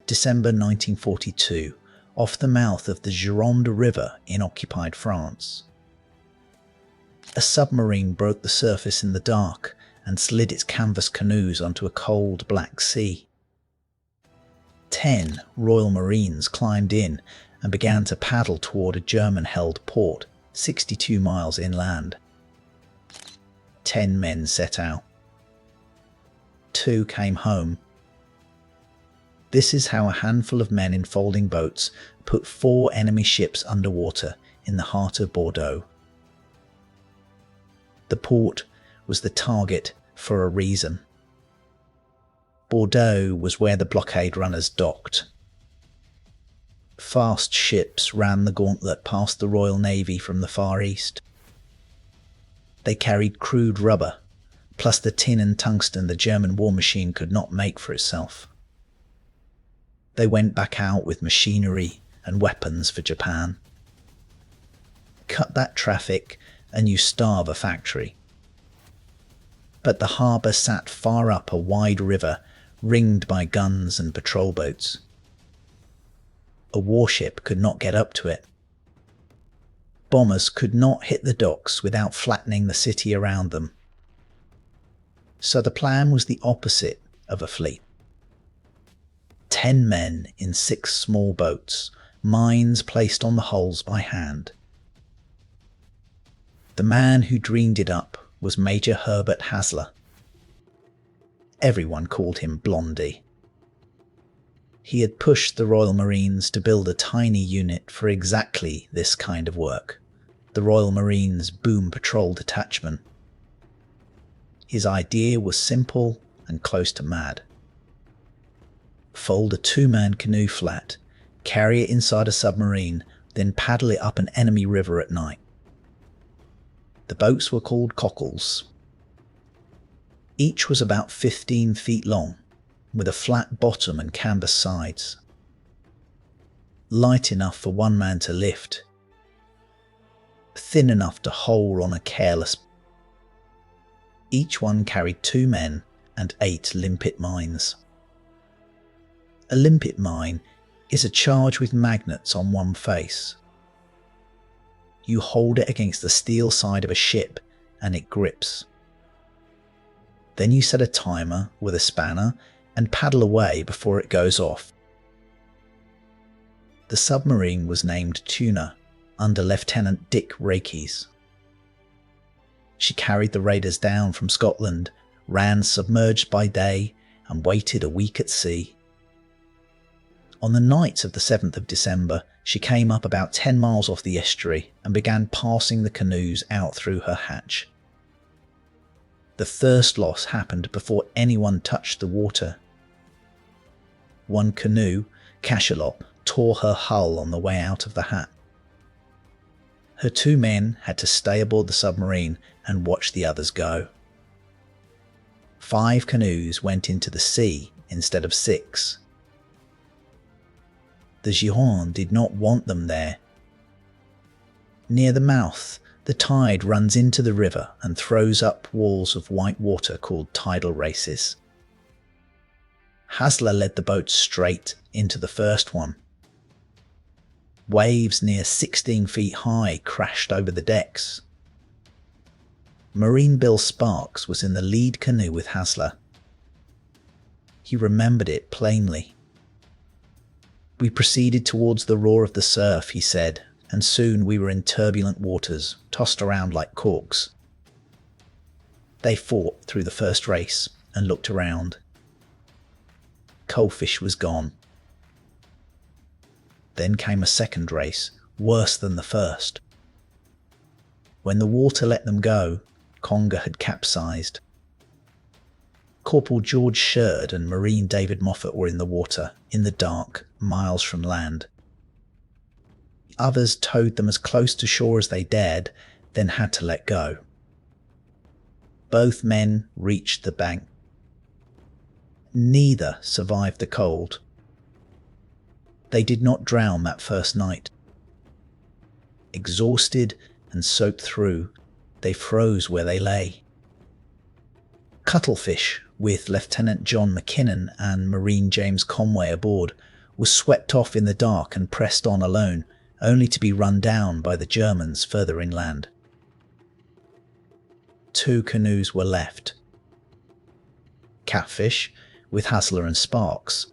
December 1942, off the mouth of the Gironde River in occupied France. A submarine broke the surface in the dark and slid its canvas canoes onto a cold black sea. 10 Royal Marines climbed in and began to paddle toward a German-held port 62 miles inland. 10 men set out. 2 came home. This is how a handful of men in folding boats put 4 enemy ships underwater in the heart of Bordeaux. The port was the target for a reason. Bordeaux was where the blockade runners docked. Fast ships ran the gauntlet past the Royal Navy from the Far East. They carried crude rubber, plus the tin and tungsten the German war machine could not make for itself. They went back out with machinery and weapons for Japan. Cut that traffic and you starve a factory. But the harbour sat far up a wide river, ringed by guns and patrol boats. A warship could not get up to it. Bombers could not hit the docks without flattening the city around them. So the plan was the opposite of a fleet. 10 men in 6 small boats, mines placed on the hulls by hand. The man who dreamed it up was Major Herbert Hasler. Everyone called him Blondie. He had pushed the Royal Marines to build a tiny unit for exactly this kind of work, the Royal Marines Boom Patrol Detachment. His idea was simple and close to mad. Fold a 2-man canoe flat, carry it inside a submarine, then paddle it up an enemy river at night. The boats were called Cockles. Each was about 15 feet long, with a flat bottom and canvas sides. Light enough for 1 man to lift. Thin enough to hole on a careless. Each one carried 2 men and 8 limpet mines. A limpet mine is a charge with magnets on one face. You hold it against the steel side of a ship and it grips. Then you set a timer with a spanner and paddle away before it goes off. The submarine was named Tuna, under Lieutenant Dick Raikes. She carried the raiders down from Scotland, ran submerged by day, and waited a week at sea. On the night of the 7th of December, she came up about 10 miles off the estuary and began passing the canoes out through her hatch. The first loss happened before anyone touched the water. One canoe, Cachalot, tore her hull on the way out of the hatch. Her 2 men had to stay aboard the submarine and watch the others go. 5 canoes went into the sea instead of 6. The Gironde did not want them there. Near the mouth, the tide runs into the river and throws up walls of white water called tidal races. Hasler led the boat straight into the first one. Waves near 16 feet high crashed over the decks. Marine Bill Sparks was in the lead canoe with Hasler. He remembered it plainly. We proceeded towards the roar of the surf, he said, and soon we were in turbulent waters, tossed around like corks. They fought through the first race and looked around. Coalfish was gone. Then came a second race, worse than the first. When the water let them go, Conger had capsized. Corporal George Sherd and Marine David Moffat were in the water, in the dark, miles from land. Others towed them as close to shore as they dared, then had to let go. Both men reached the bank. Neither survived the cold. They did not drown that first night. Exhausted and soaked through, they froze where they lay. Cuttlefish, with Lieutenant John McKinnon and Marine James Conway aboard, was swept off in the dark and pressed on alone, only to be run down by the Germans further inland. 2 canoes were left. Catfish with Hasler and Sparks.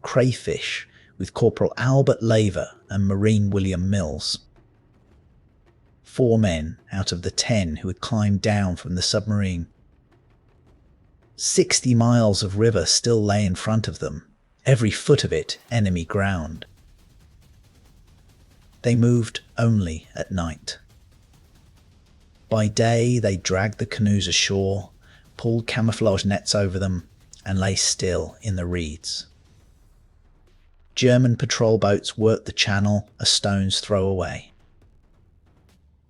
Crayfish with Corporal Albert Laver and Marine William Mills. 4 men out of the 10 who had climbed down from the submarine. 60 miles of river still lay in front of them, every foot of it enemy ground. They moved only at night. By day they dragged the canoes ashore, pulled camouflage nets over them, and lay still in the reeds. German patrol boats worked the channel a stone's throw away.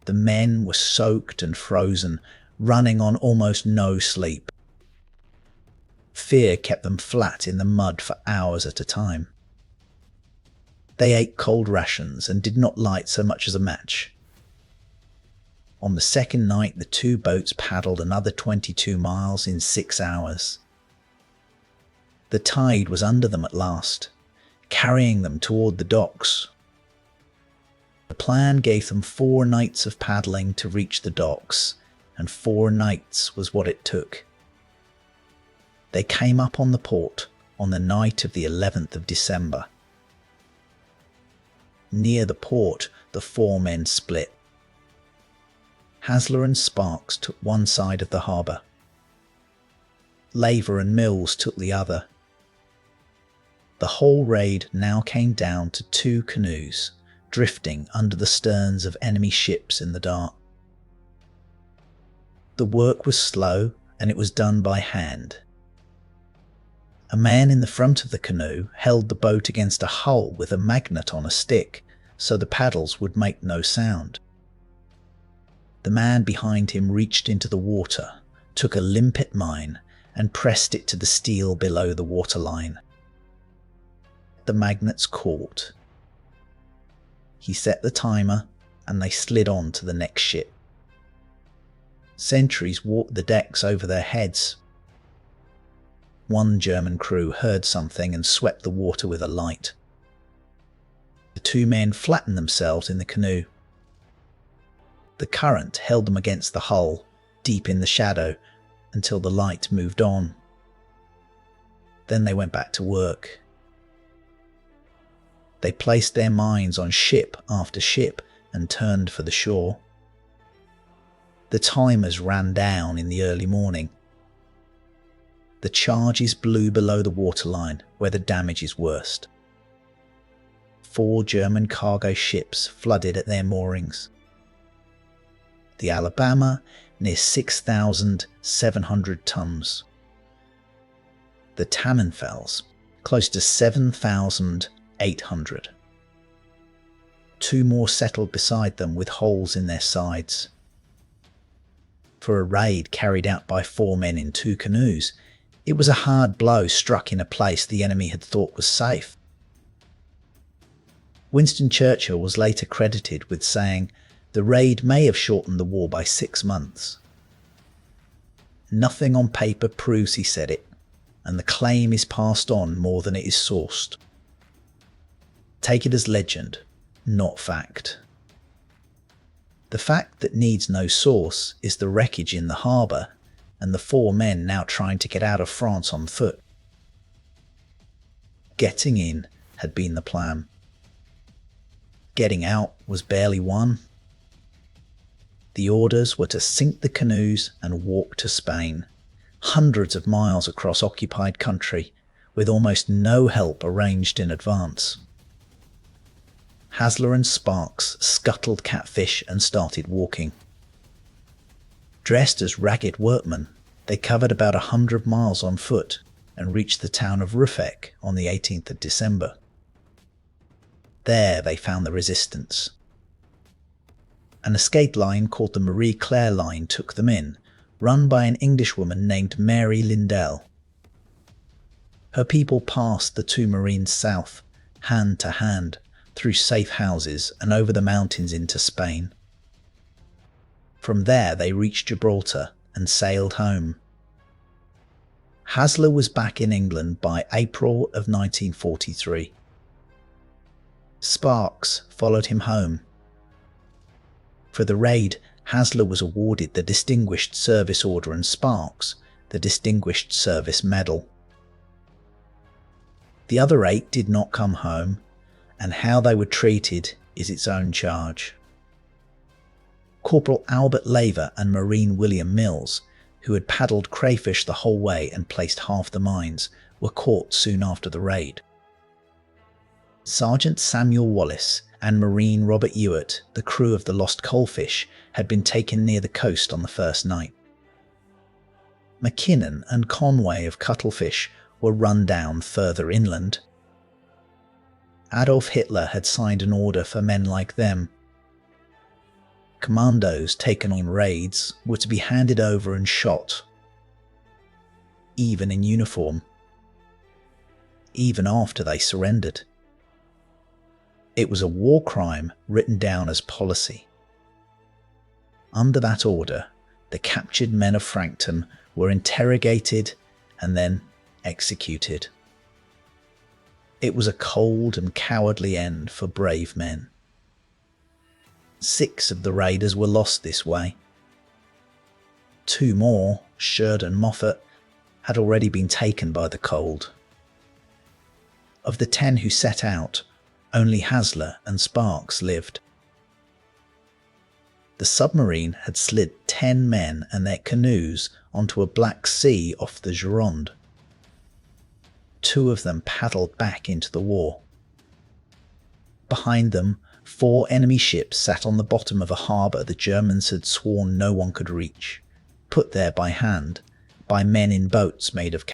The men were soaked and frozen, running on almost no sleep. Fear kept them flat in the mud for hours at a time. They ate cold rations and did not light so much as a match. On the second night, the 2 boats paddled another 22 miles in 6 hours. The tide was under them at last, carrying them toward the docks. The plan gave them 4 nights of paddling to reach the docks, and 4 nights was what it took. They came up on the port on the night of the 11th of December. Near the port, the 4 men split. Hasler and Sparks took one side of the harbour. Laver and Mills took the other. The whole raid now came down to 2 canoes, drifting under the sterns of enemy ships in the dark. The work was slow, and it was done by hand. A man in the front of the canoe held the boat against a hull with a magnet on a stick, so the paddles would make no sound. The man behind him reached into the water, took a limpet mine, and pressed it to the steel below the waterline. The magnets caught. He set the timer, and they slid on to the next ship. Sentries walked the decks over their heads. One German crew heard something and swept the water with a light. The 2 men flattened themselves in the canoe. The current held them against the hull, deep in the shadow, until the light moved on. Then they went back to work. They placed their mines on ship after ship and turned for the shore. The timers ran down in the early morning. The charges blew below the waterline where the damage is worst. 4 German cargo ships flooded at their moorings. The Alabama near 6,700 tons. The Tannenfels close to 7,800. 2 more settled beside them with holes in their sides. For a raid carried out by 4 men in 2 canoes, it was a hard blow struck in a place the enemy had thought was safe. Winston Churchill was later credited with saying, "The raid may have shortened the war by 6 months. Nothing on paper proves he said it, and the claim is passed on more than it is sourced. Take it as legend, not fact." The fact that needs no source is the wreckage in the harbour and the 4 men now trying to get out of France on foot. Getting in had been the plan. Getting out was barely won. The orders were to sink the canoes and walk to Spain, hundreds of miles across occupied country, with almost no help arranged in advance. Hasler and Sparks scuttled Catfish and started walking. Dressed as ragged workmen, they covered about 100 miles on foot and reached the town of Ruffec on the 18th of December. There they found the resistance. An escape line called the Marie Claire Line took them in, run by an Englishwoman named Mary Lindell. Her people passed the 2 Marines south, hand to hand, through safe houses and over the mountains into Spain. From there they reached Gibraltar and sailed home. Hasler was back in England by April of 1943. Sparks followed him home. For the raid, Hasler was awarded the Distinguished Service Order and Sparks the Distinguished Service Medal. The other 8 did not come home, and how they were treated is its own charge. Corporal Albert Laver and Marine William Mills, who had paddled crayfish the whole way and placed half the mines, were caught soon after the raid. Sergeant Samuel Wallace and Marine Robert Ewart, the crew of the Lost Coalfish, had been taken near the coast on the first night. McKinnon and Conway of Cuttlefish were run down further inland. Adolf Hitler had signed an order for men like them. Commandos taken on raids were to be handed over and shot, even in uniform, even after they surrendered. It was a war crime written down as policy. Under that order, the captured men of Frankton were interrogated and then executed. It was a cold and cowardly end for brave men. 6 of the raiders were lost this way. 2 more, Sherd and Moffat, had already been taken by the cold. Of the 10 who set out, only Hasler and Sparks lived. The submarine had slid 10 men and their canoes onto a Black Sea off the Gironde. 2 of them paddled back into the war. Behind them, 4 enemy ships sat on the bottom of a harbour the Germans had sworn no one could reach, put there by hand, by men in boats made of